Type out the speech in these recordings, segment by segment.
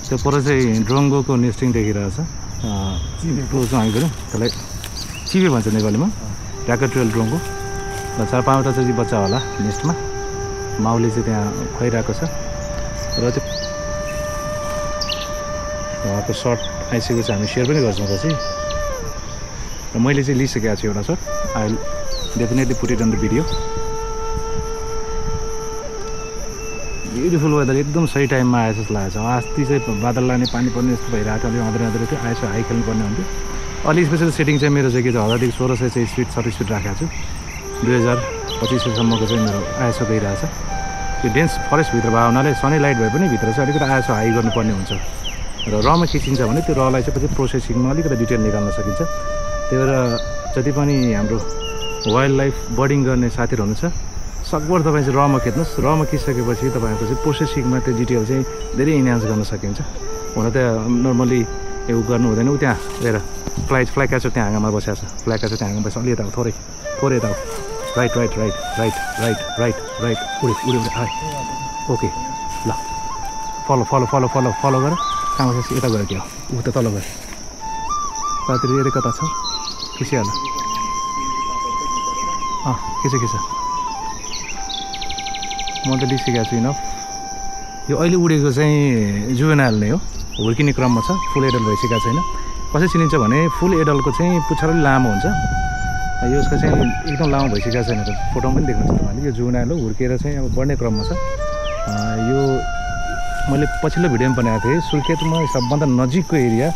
त्यो पर चाहिँ ड्रङ्गोको नेस्टिङ देखिरहेछ टुर्छौँ हामी पनि त्यसलाई चिबे भन्छ नेपालीमा ऱ्याकेटुएल ड्रङ्गो 4-5वटा चाहिँ बच्चा होला नेस्टमा माउले चाहिँ त्यहाँ खुवाइरहेको छ र त्यो उहाँको सर्ट आइसकेको छ हामी सेयर पनि गर्छौँ पछि र मैले चाहिँ लिइसकेको छु एउटा shot I will definitely put it on the video beautiful weather एकदम सही टाइममा आएछ जस्तो लागेको छ अस्ति चाहिँ बादल लाग्ने पानी पर्ने जस्तो भइरहेको थियो अलिक अँध्रै थियो आएछ हाई खेल्नुपर्ने हुन्थ्यो अलि स्पेसल सेटिङ चाहिँ मेरो चाहिँ के छ 1000देखि 1600 चाहिँ स्पिड 60 स्पिड राखेको छु 2025 सम्मको चाहिँ मेरो आइएसओ गइरहेछ त्यो डेन्स फरेस्टभित्र भए हुनाले सनै लाइट भए पनि भित्र चाहिँ अलिकति आइएसओ हाई गर्नुपर्ने हुन्छ र रमा खिचिन्छ भने त्यो रलाई चाहिँ पछि प्रोसेसिङमा अलिकति डिटेल निकाल्न सकिन्छ त्यही भएर जति पनि हाम्रो वाइल्ड लाइफ बर्डिङ गर्ने साथीहरू हुनुहुन्छ सकभर तपाईँ चाहिँ रमा खिच्नुहोस् रमा खिचिसकेपछि तपाईँको चाहिँ प्रोसेसिङमा त्यो डिटेल चाहिँ धेरै इन्हान्स गर्न सकिन्छ हुन त नर्मली यो गर्नु हुँदैन उ त्यहाँ हेर फ्लाइ क्याचर त्यहाँ हाँगामा बसेको छ फ्लाइ क्याचर त्यहाँ हाँगामा बस्छ अलि यता थोरै यता right right right right right right right उडे आए ओके ल follow follow follow follow follow गर कहाँ बसेपछि यता गयो क्या ऊ त तल गयो कतातिर यता कता छ खिचिहाल खिच म त लिइसकेको छु इनफ यो अहिले उडेको चाहिँ जुवेनाइल नै हो हुर्किने क्रममा छ फुल एडल्ट भइसकेको छैन कसरी चिनिन्छ भने फुल एडल्टको चाहिँ पुच्छर अलिक लामो हुन्छ यसको चाहिँ एकदम लामो भइसकेको छैन फोटोमा पनि देख्नुहुन्छ तपाईँले यो जुवेनाइल हो हुर्केर चाहिँ अब बढ्ने क्रममा छ यो मैले पछिल्लो भिडियोमा बनाएको थिएँ सुर्खेतमा सबभन्दा नजिकको एरिया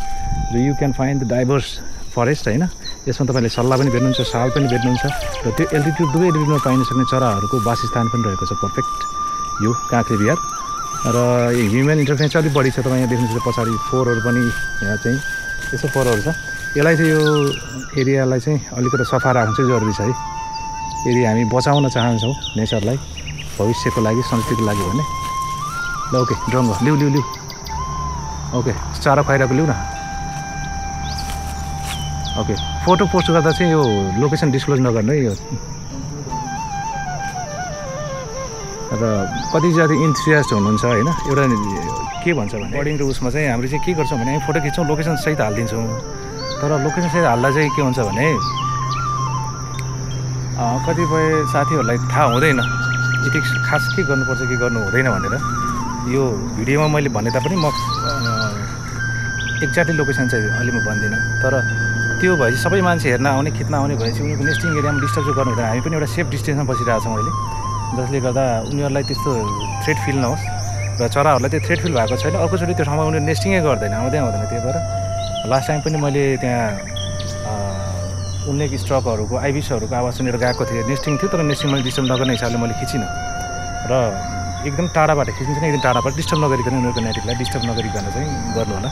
जो you can find the diverse forest होइन यसमा तपाईँले सल्लाह पनि भेट्नुहुन्छ साल पनि भेट्नुहुन्छ र त्यो एल्टिट्युड दुवै एल्टिट्युडमा पाइन सक्ने चराहरूको वासस्थान पनि रहेको छ पर्फेक्ट यो काँक्रे बिहार र ह्युमन इन्टरफेरेन्स अलिक बढी छ तपाईँ यहाँ देख्नुहुन्छ पछाडि फोरहरू पनि यहाँ चाहिँ यसो फोरहरू छ यसलाई चाहिँ यो एरियालाई चाहिँ अलिकति सफा राख्नु चाहिँ जरुरी छ है यदि हामी बचाउन चाहन्छौँ नेचरलाई भविष्यको लागि संस्कृतिको लागि भने ल ओके ड्रङ्गो लिउ ओके चारा खुवाइरहेको लिउ न ओके फोटो पोस्ट गर्दा चाहिँ यो लोकेसन डिस्क्लोज नगर्नु है यो र कति जाति इन्थुजियास्ट हुनुहुन्छ होइन एउटा के भन्छ भने बर्डिङ र उसमा चाहिँ हामीले चाहिँ के गर्छौँ भने हामी फोटो खिच्छौँ लोकेसन सहित हालिदिन्छौँ तर लोकेसन सहित हाल्दा चाहिँ के हुन्छ भने कतिपय साथीहरूलाई थाहा हुँदैन यति खास के गर्नुपर्छ के गर्नु हुँदैन भनेर यो भिडियोमा मैले भने तापनि म एक्ज्याक्टली लोकेसन चाहिँ अहिले म भन्दिनँ तर त्यो भएपछि सबै मान्छे हेर्न आउने खिच्न आउने भएपछि उनीहरूको नेस्टिङ एरियामा डिस्टर्ब चाहिँ गर्नु हुँदैन हामी पनि एउटा सेफ डिस्टेन्समा बसिरहेको छौँ अहिले जसले गर्दा उनीहरूलाई त्यस्तो थ्रेट फिल नहोस् र चराहरूलाई त्यो थ्रेट फिल भएको छैन अर्कोचोटि त्यो ठाउँमा उनीहरू नेस्टिङै गर्दैन आउँदैन त्यही भएर लास्ट टाइम पनि मैले त्यहाँ उन्नेक स्ट्रकहरूको आइबिसहरूको आवाज सुनेर गएको थिएँ नेस्टिङ थियो तर नेस्टिङ मैले डिस्टर्ब नगर्ने हिसाबले मैले खिचिनँ र एकदम टाढाबाट खिचिन्छ एकदम टाढाबाट डिस्टर्ब नगरिकन उनीहरूको नेटिभलाई डिस्टर्ब नगरिकन चाहिँ गर्नु होला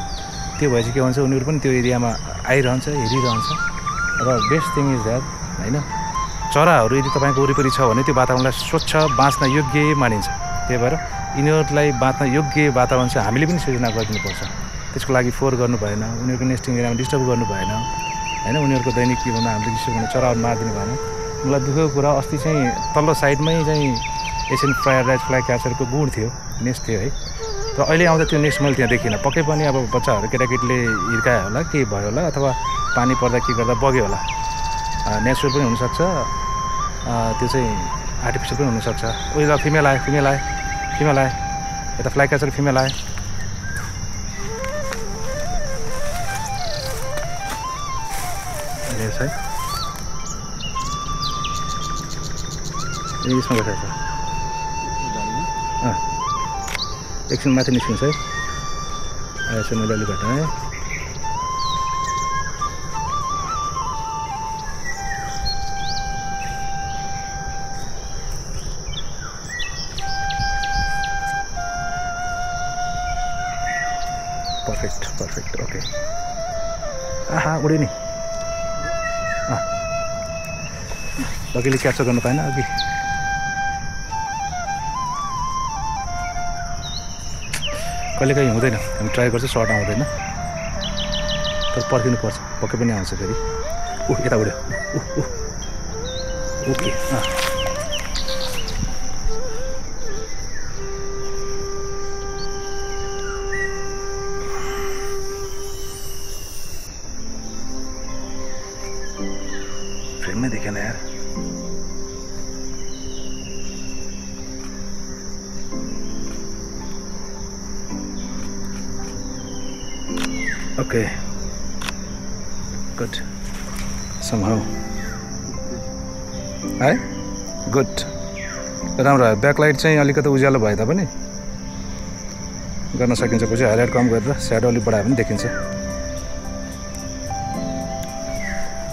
त्यो भएपछि के भन्छ उनीहरू पनि त्यो एरियामा आइरहन्छ हेरिरहन्छ र बेस्ट थिङ इज द्याट होइन चराहरू यदि तपाईँको वरिपरि छ भने त्यो वातावरणलाई स्वच्छ बाँच्न योग्य मानिन्छ त्यही भएर यिनीहरूलाई बाँच्न योग्य वातावरण चाहिँ हामीले पनि सृजना गरिदिनुपर्छ त्यसको लागि फोहोर गर्नु भएन उनीहरूको नेस्टिङ एरियामा डिस्टर्ब गर्नु भएन होइन उनीहरूको दैनिक जीवनमा हामीले डिस्टर्ब गर्नु चराहरू मारिदिनु भएन मलाई दुःखको कुरा अस्ति चाहिँ तल्लो साइडमै चाहिँ एसियन फ्लाइ क्याचरको गुड थियो नेस्ट थियो है तर अहिले आउँदा त्यो नेस्ट मैले त्यहाँ देखिनँ पक्कै पनि अब बच्चाहरू केटाकेटीले हिर्कायो होला के भयो होला अथवा पानी पर्दा के गर्दा बग्यो होला नेचुरल पनि हुनसक्छ त्यो चाहिँ आर्टिफिसियल पनि हुनसक्छ उयो फिमेल आयो यता फ्लाइ क्याचर फिमेल आयो यस है यसमा बसेको छ एकछिन माथि निस्किन्छ है आएछ मैले अलिक घटाएँ पर्फेक्ट ओके आहा उड्यो नि अघिले क्याप्चर गर्नु पाएन अघि कहिलेकाहीँ हुँदैन हामी ट्राई गर्छ सर्ट आउँदैन तर पर्खिनुपर्छ पक्कै पनि आउँछ फेरि यता उड्यो ओके नै देखेन यार ओके गुड somehow है गुड राम्रो भयो ब्याकलाइट चाहिँ अलिकति उज्यालो भए तापनि गर्न सकिन्छ पछि हाइलाइट कम गरेर स्याडो अलिक बढायो भने देखिन्छ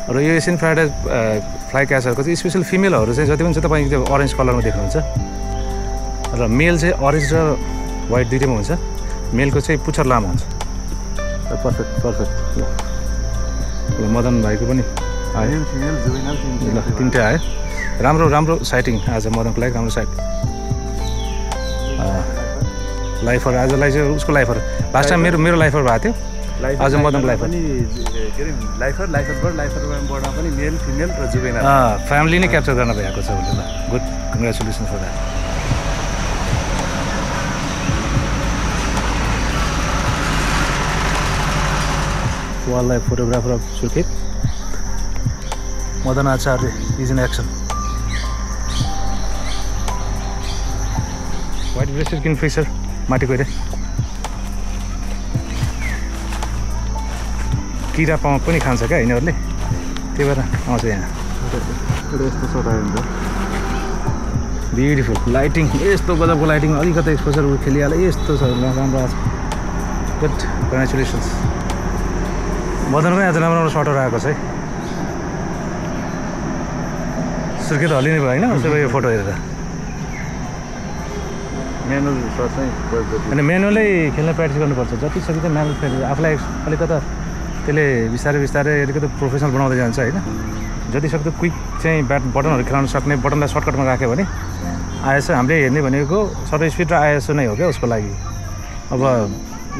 र यो एसियन फ्लाइ क्याचरको चाहिँ स्पेसल फिमेलहरू चाहिँ जति पनि छ तपाईँ त्यो अरेन्ज कलरमा देख्नुहुन्छ र मेल चाहिँ अरेन्ज र वाइट दुइटैमा हुन्छ मेलको चाहिँ पुच्छर लामो हुन्छ पर्फेक्ट पर्फेक्ट ल मदन भाइको पनि आयो ल तिनटै आयो राम्रो राम्रो साइटिङ आज मदनको लागि राम्रो साइट लाइफर आजलाई चाहिँ उसको लाइफर लास्ट टाइम मेरो लाइफर भएको थियो आज मदनको लाइफर लाइफरबाट पनि मेल फिमेल र जुवेनाइल फ्यामिली नै क्याप्चर गर्न भएको छ उसले ल good congratulation for that wildlife photographer of Surkhet Madan Acharya is in action white breasted kingfisher माटी गएर किरा पनि खान्छ क्या यिनीहरूले त्यही भएर आउँछ यहाँ यस्तो सरायो हुन्छ ब्युटिफुल लाइटिङ यस्तो गजबको लाइटिङ अलिकति एक्सपोजर खेलिहाल्यो यस्तो छ राम्रो आएको छ गुड कङ्ग्रेचुलेसन्स मदनमै आज राम्रो राम्रो सटहरू आएको छ है सुर्खेत हल्लिने भयो होइन उसको यो फोटो हेरेर म्यानुअल सर्ट चाहिँ अनि म्यानुअलै खेल्न प्र्याक्टिस गर्नुपर्छ जति सक्दो म्यानुअल खेल्नु आफूलाई अलिकति त्यसले बिस्तारै बिस्तारै अलिकति प्रोफेसनल बनाउँदै जान्छ होइन जति सक्दो क्विक चाहिँ बटनहरू खेलाउन सक्ने बटनलाई सर्टकटमा राख्यो भने आइएसओ हामीले हेर्ने भनेको सटर स्पिड र आइएसओ नै हो क्या उसको लागि अब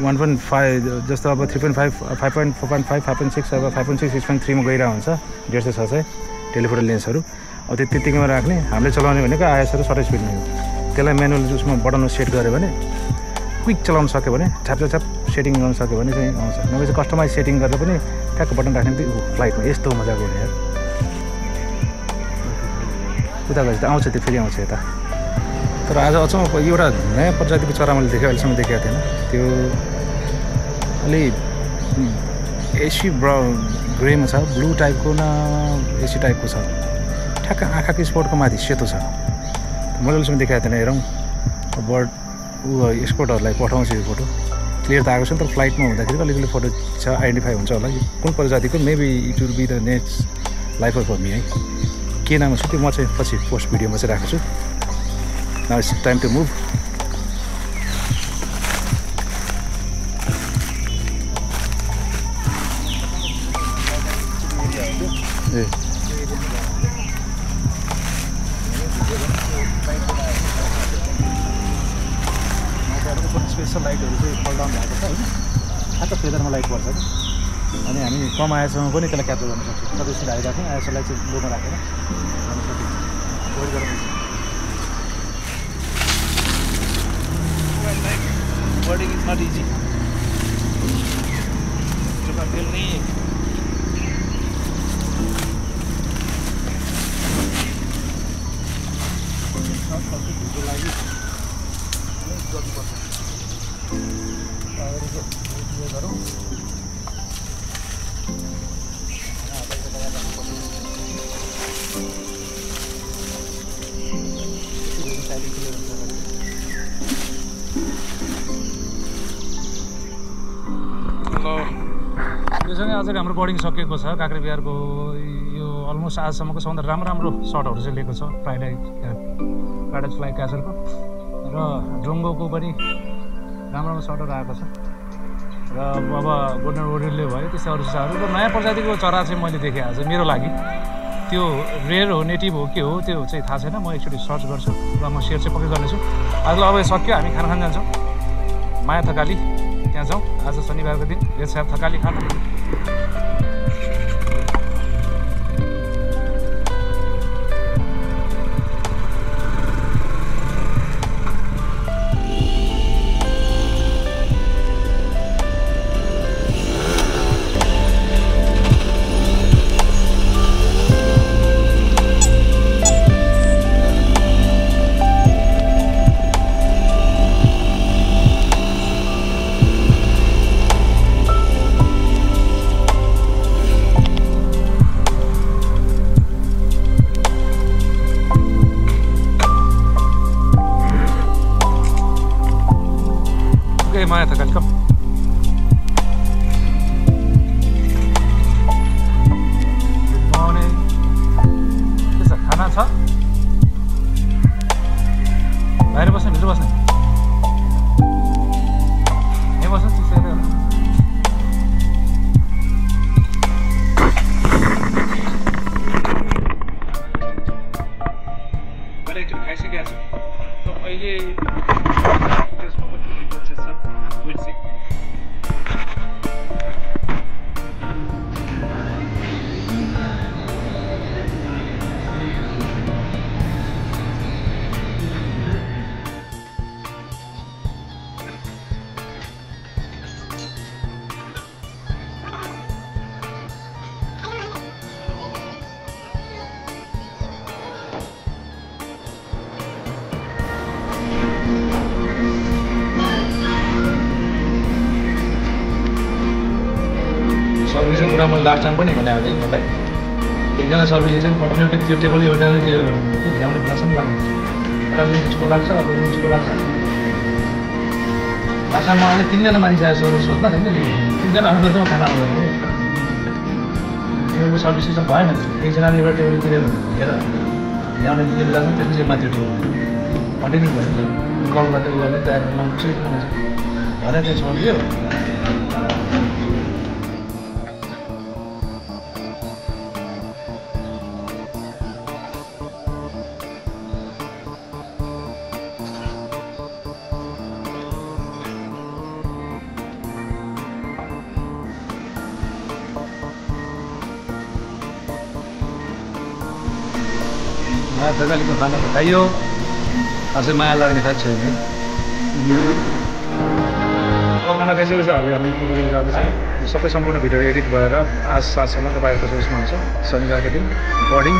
1.5 जस्तो अब 3.5 5.4.5 5.6 अब 5.6 6.3 मा गइरहेको हुन्छ 150 टेलिफोटो लेन्सहरू अब त्यतिकैमा राख्ने हामीले चलाउने भनेको आइएसओ र सटर स्पिड नै हो त्यसलाई म्यानुअल उसमा बटनमा सेट गऱ्यो भने क्विक चलाउन सक्यो भने छ्याप सेटिङ गर्न सक्यो भने चाहिँ आउँछ नभए चाहिँ कस्टमाइज सेटिङ गरेर पनि ठ्याक्क बटन राख्ने बित्तिकै फ्लाइटमा यस्तो मजाको यार उता गएपछि त आउँछ त्यो फेरि आउँछ यता तर आज अचम्म एउटा नयाँ प्रजातिको चरा मैले देखेँ अहिलेसम्म देखेको थिएन त्यो अलि एसी ग्रेमा छ ब्लू टाइपको न एसी टाइपको छ ठ्याक्क आँखाको स्पोटको माथि सेतो छ मैले अहिलेसम्म देखाएको थिएन हेरौँ बर्ड एक्सपोर्टहरूलाई पठाउँछु यो फोटो क्लियर त आएको छ नि तर फ्लाइटमा हुँदाखेरि अलिकति फोटो छ आइडेन्टिफाई हुन्छ होला कुन प्रजातिको maybe it will be the next lifer for me है के नाम छ त्यो म चाहिँ पछि पोस्ट भिडियोमा चाहिँ राख्छु now it's time to move special लाइटहरू चाहिँ फल डाउन भएको छ होइन ठ्याक्क फेदरमा लाइट पर्छ कि अनि हामी कम आएसम्म पनि त्यसलाई क्याप्चर गर्न सक्छौँ सबै सिधा आइराख्ने आएसलाई चाहिँ लोमा राखेर गर्न सकिन्छ वेट गरौँ Boarding is not easy. Coba feel nih. योसँगै आजको हाम्रो बोर्डिङ सकिएको छ काँक्रेबिहारको यो अलमोस्ट आजसम्मको सबभन्दा राम्रो सटहरू चाहिँ लिएको छ प्राइड फ्लाइ क्याचरको र ड्रोङ्गोको पनि राम्रो सटहरू आएको छ र अब गोल्डन ओरियलले भयो त्यस्तै अरू चराहरू र नयाँ प्रजातिको चरा चाहिँ मैले देखेँ आज मेरो लागि त्यो रेयर हो नेटिभ हो के हो त्यो चाहिँ थाहा छैन म एकचोटि सर्च गर्छु र म सेयर चाहिँ पक्कै गर्नेछु आजलाई अब सक्यो हामी खाना खान जान्छौँ माया थकाली त्यहाँ जाउँ आज शनिबारको दिन लेट्स ह्याभ थकाली खाना के माया थकाली कम के छ खाना छ बाहिर बस्ने भित्र बस्ने यहीँ बस्नु चिसो मैले एकचोटि खाइसकेको छु अहिले त्यसमा पनि प्रोसेस छ मिर्ची सर्भिसको कुरा मैले लास्ट टाइम पनि भने अब मलाई एकजना सर्भिस चाहिँ पठाउने एउटा त्यो टेबल एउटा त्यो ल्याउने भाषा पनि लाग्छ एउटा मिन्चको लाग्छ अब मिन्चको लाग्छ भाषामा अहिले 3 जना मान्छे आएर सोध्न छैन नि 3 जना आएर खाना आउँदैन त्यो सर्भिस सिस्टम भएन एकजनाले एउटा टेबल तिरेर हेर ल्याउने दिने बेला पनि त्यसपछि माथि टेबल कन्टिन्यू भयो कल गर्दै गर्ने तयार मान्छे भनेर चाहिँ छोडिदियो थकालीको खाना त खाइयो अझै माया लाग्ने खाएको छैन खाना खाइसकेपछि अब हामी जाँदैछ सबै सम्पूर्ण भिडियो एडिट भएर आज साँझसम्म तपाईँहरूको सोचमा हुन्छ शनिबारको दिन बर्डिङ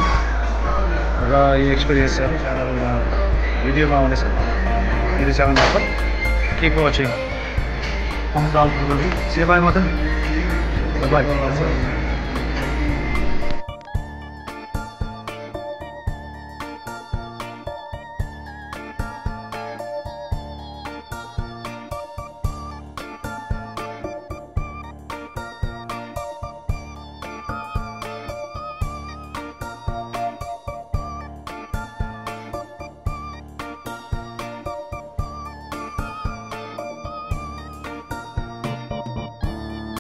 र यो एक्सपिरियन्स चाहिँ च्यानलमा भिडियोमा आउनेछ मेरो च्यानल मार्फत केक वाचिङ सेवाई मात्र बाई